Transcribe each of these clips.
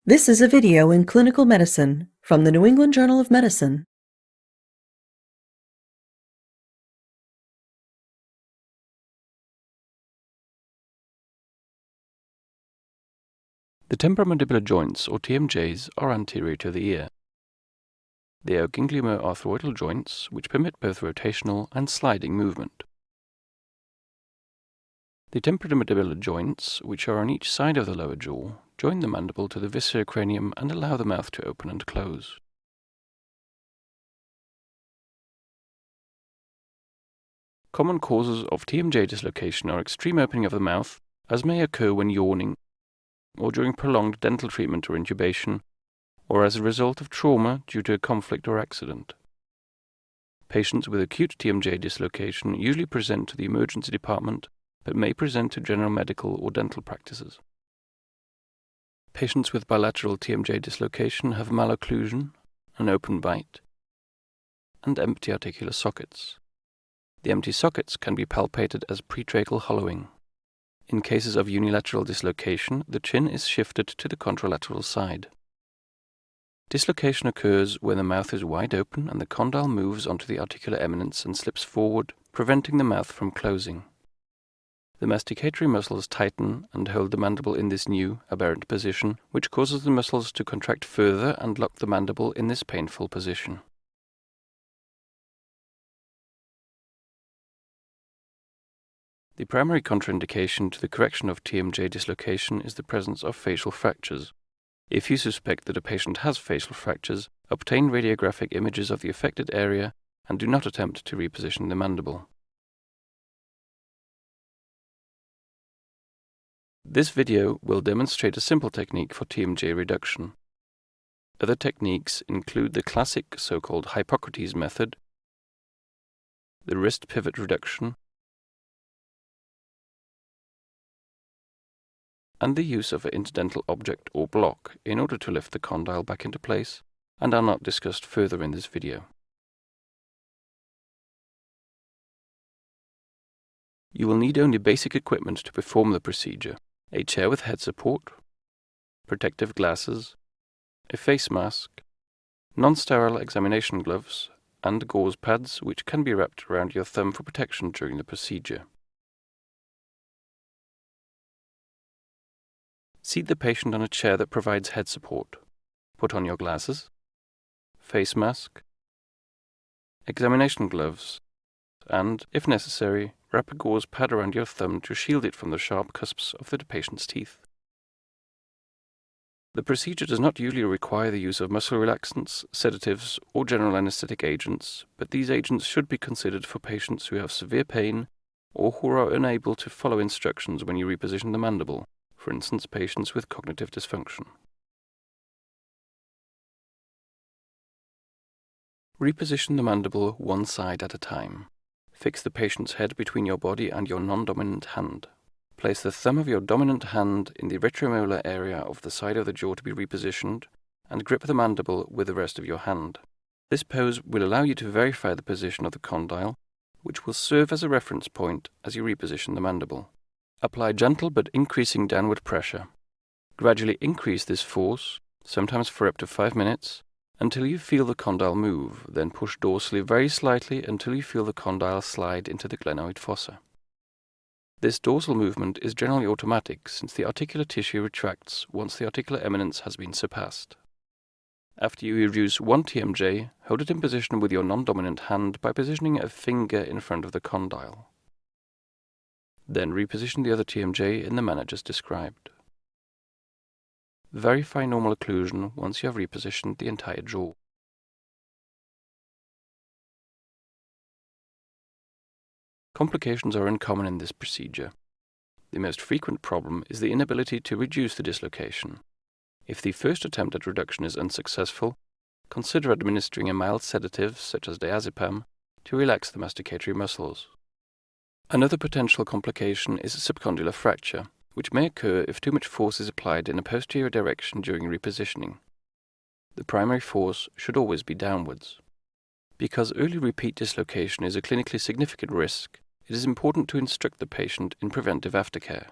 This is a video in clinical medicine from the New England Journal of Medicine. The temporomandibular joints, or TMJs, are anterior to the ear. They are ginglimoartrodial joints which permit both rotational and sliding movement. The temporomandibular joints, which are on each side of the lower jaw, join the mandible to the viscerocranium and allow the mouth to open and close. Common causes of TMJ dislocation are extreme opening of the mouth, as may occur when yawning, or during prolonged dental treatment or intubation, or as a result of trauma due to a conflict or accident. Patients with acute TMJ dislocation usually present to the emergency department, but may present to general medical or dental practices. Patients with bilateral TMJ dislocation have malocclusion, an open bite, and empty articular sockets. The empty sockets can be palpated as pretracheal hollowing. In cases of unilateral dislocation, the chin is shifted to the contralateral side. Dislocation occurs when the mouth is wide open and the condyle moves onto the articular eminence and slips forward, preventing the mouth from closing. The masticatory muscles tighten and hold the mandible in this new, aberrant position, which causes the muscles to contract further and lock the mandible in this painful position. The primary contraindication to the correction of TMJ dislocation is the presence of facial fractures. If you suspect that a patient has facial fractures, obtain radiographic images of the affected area and do not attempt to reposition the mandible. This video will demonstrate a simple technique for TMJ reduction. Other techniques include the classic so-called Hippocrates method, the wrist pivot reduction, and the use of an interdental object or block in order to lift the condyle back into place, and are not discussed further in this video. You will need only basic equipment to perform the procedure: a chair with head support, protective glasses, a face mask, non-sterile examination gloves, and gauze pads which can be wrapped around your thumb for protection during the procedure. Seat the patient on a chair that provides head support. Put on your glasses, face mask, examination gloves, and, if necessary, wrap a gauze pad around your thumb to shield it from the sharp cusps of the patient's teeth. The procedure does not usually require the use of muscle relaxants, sedatives, or general anesthetic agents, but these agents should be considered for patients who have severe pain or who are unable to follow instructions when you reposition the mandible. For instance, patients with cognitive dysfunction. Reposition the mandible one side at a time. Fix the patient's head between your body and your non-dominant hand. Place the thumb of your dominant hand in the retromolar area of the side of the jaw to be repositioned, and grip the mandible with the rest of your hand. This pose will allow you to verify the position of the condyle, which will serve as a reference point as you reposition the mandible. Apply gentle but increasing downward pressure. Gradually increase this force, sometimes for up to 5 minutes, until you feel the condyle move, then push dorsally very slightly until you feel the condyle slide into the glenoid fossa. This dorsal movement is generally automatic since the articular tissue retracts once the articular eminence has been surpassed. After you reduce one TMJ, hold it in position with your non-dominant hand by positioning a finger in front of the condyle. Then reposition the other TMJ in the manner just described. Verify normal occlusion once you have repositioned the entire jaw. Complications are uncommon in this procedure. The most frequent problem is the inability to reduce the dislocation. If the first attempt at reduction is unsuccessful, consider administering a mild sedative such as diazepam to relax the masticatory muscles. Another potential complication is a subcondylar fracture, which may occur if too much force is applied in a posterior direction during repositioning. The primary force should always be downwards. Because early repeat dislocation is a clinically significant risk, it is important to instruct the patient in preventive aftercare.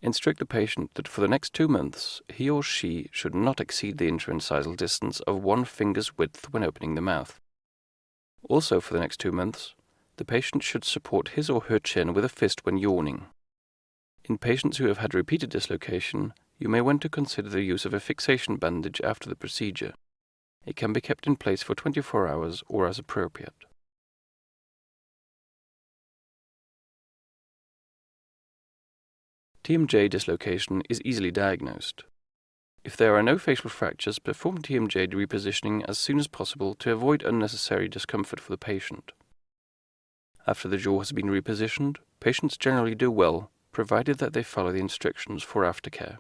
Instruct the patient that for the next 2 months, he or she should not exceed the interincisal distance of 1 finger's width when opening the mouth. Also for the next 2 months, the patient should support his or her chin with a fist when yawning. In patients who have had repeated dislocation, you may want to consider the use of a fixation bandage after the procedure. It can be kept in place for 24 hours or as appropriate. TMJ dislocation is easily diagnosed. If there are no facial fractures, perform TMJ repositioning as soon as possible to avoid unnecessary discomfort for the patient. After the jaw has been repositioned, patients generally do well, provided that they follow the instructions for aftercare.